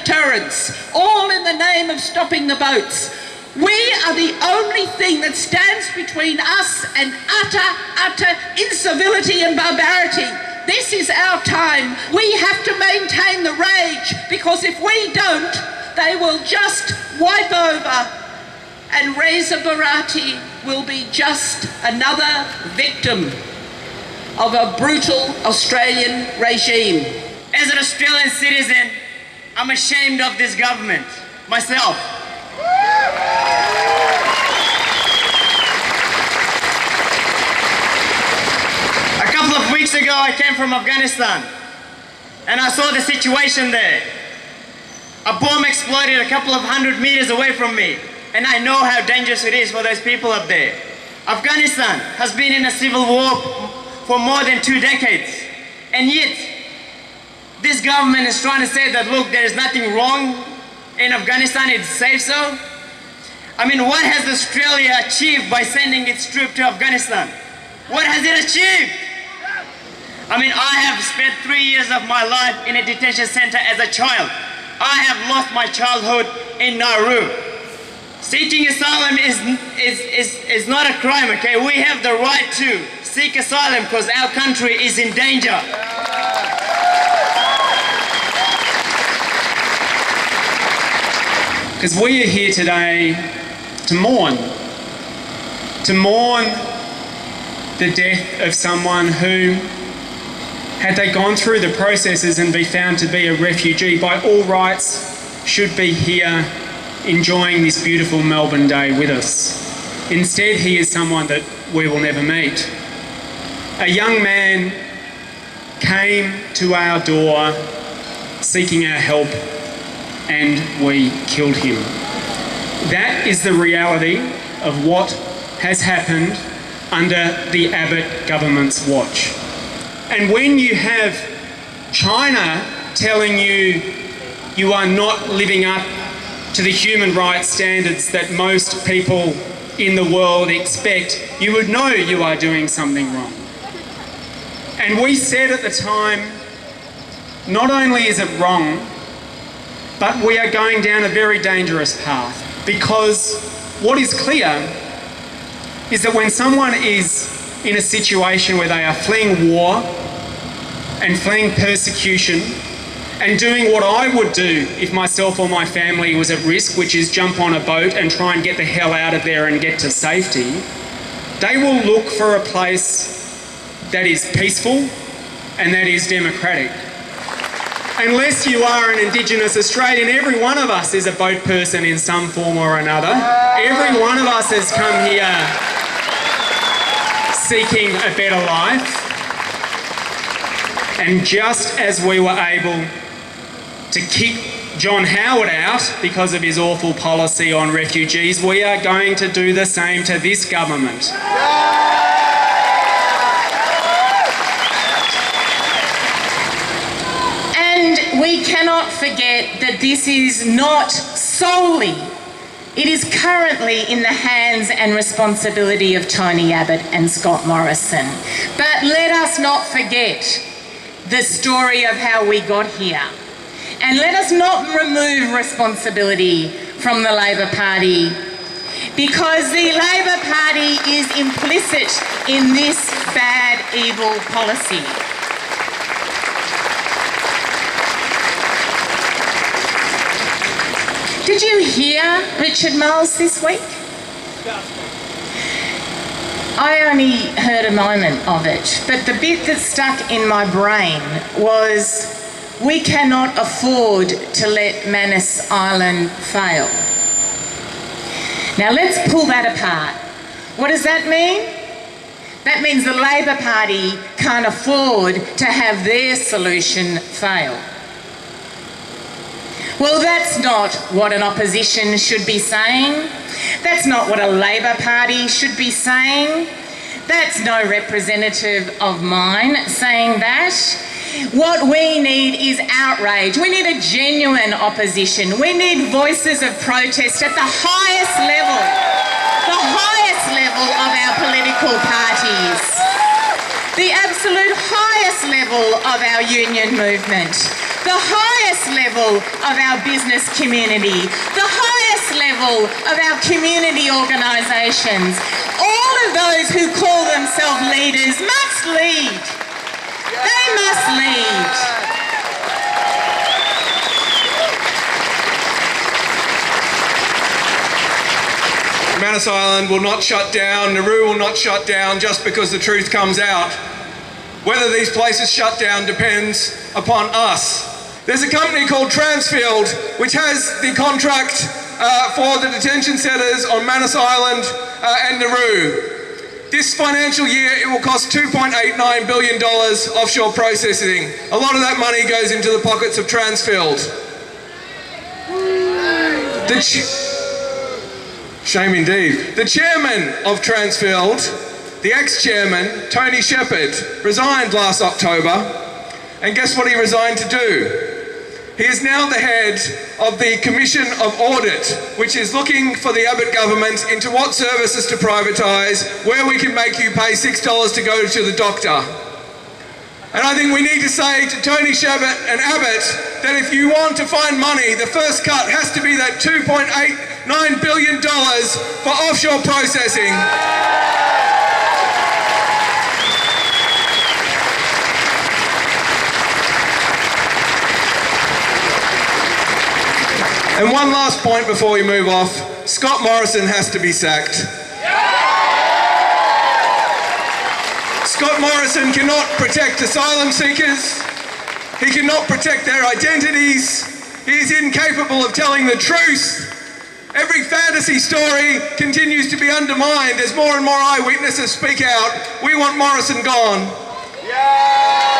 deterrence, all in the name of stopping the boats. We are the only thing that stands between us and utter incivility and barbarity. This is our time. We have to maintain the rage, because if we don't, they will just wipe over, and Reza Berati will be just another victim of a brutal Australian regime. As an Australian citizen, I'm ashamed of this government, myself. A couple of weeks ago, I came from Afghanistan, and I saw the situation there. A bomb exploded a couple of 100 meters away from me, and I know how dangerous it is for those people up there. Afghanistan has been in a civil war for more than 2 decades, and yet this government is trying to say that, look, there is nothing wrong in Afghanistan, it's safe so. I mean, what has Australia achieved by sending its troops to Afghanistan? What has it achieved? I mean, I have spent 3 years of my life in a detention center as a child. I have lost my childhood in Nauru. Seeking asylum is not a crime, okay? We have the right to seek asylum because our country is in danger. Because we are here today to mourn the death of someone who, had they gone through the processes and be found to be a refugee, by all rights should be here enjoying this beautiful Melbourne day with us. Instead, he is someone that we will never meet. A young man came to our door seeking our help, and we killed him. That is the reality of what has happened under the Abbott government's watch. And when you have China telling you you are not living up to the human rights standards that most people in the world expect, you would know you are doing something wrong. And we said at the time, not only is it wrong, but we are going down a very dangerous path, because what is clear is that when someone is in a situation where they are fleeing war and fleeing persecution and doing what I would do if myself or my family was at risk, which is jump on a boat and try and get the hell out of there and get to safety, they will look for a place that is peaceful and that is democratic. Unless you are an Indigenous Australian, every one of us is a boat person in some form or another. Every one of us has come here seeking a better life. And just as we were able to kick John Howard out because of his awful policy on refugees, we are going to do the same to this government. And we cannot forget that this is not solely, it is currently in the hands and responsibility of Tony Abbott and Scott Morrison. But let us not forget the story of how we got here. And let us not remove responsibility from the Labor Party, because the Labor Party is implicit in this bad, evil policy. Did you hear Richard Marles this week? I only heard a moment of it, but the bit that stuck in my brain was, we cannot afford to let Manus Island fail. Now let's pull that apart. What does that mean? That means the Labor Party can't afford to have their solution fail. Well, that's not what an opposition should be saying. That's not what a Labor Party should be saying. That's no representative of mine saying that. What we need is outrage. We need a genuine opposition. We need voices of protest at the highest level of our political parties. The absolute highest level level of our union movement, the highest level of our business community, the highest level of our community organisations, all of those who call themselves leaders must lead. They must lead. Manus Island will not shut down, Nauru will not shut down just because the truth comes out. Whether these places shut down depends upon us. There's a company called Transfield which has the contract for the detention centres on Manus Island and Nauru. This financial year it will cost $2.89 billion offshore processing. A lot of that money goes into the pockets of Transfield. Shame indeed. The chairman of Transfield, the ex-chairman, Tony Shepherd, resigned last October, and guess what he resigned to do? He is now the head of the Commission of Audit, which is looking for the Abbott Government into what services to privatise, where we can make you pay $6 to go to the doctor. And I think we need to say to Tony Shepherd and Abbott that if you want to find money, the first cut has to be that $2.89 billion for offshore processing. And one last point before we move off, Scott Morrison has to be sacked. Scott Morrison cannot protect asylum seekers. He cannot protect their identities. He is incapable of telling the truth. Every fantasy story continues to be undermined as more and more eyewitnesses speak out. We want Morrison gone. Yeah!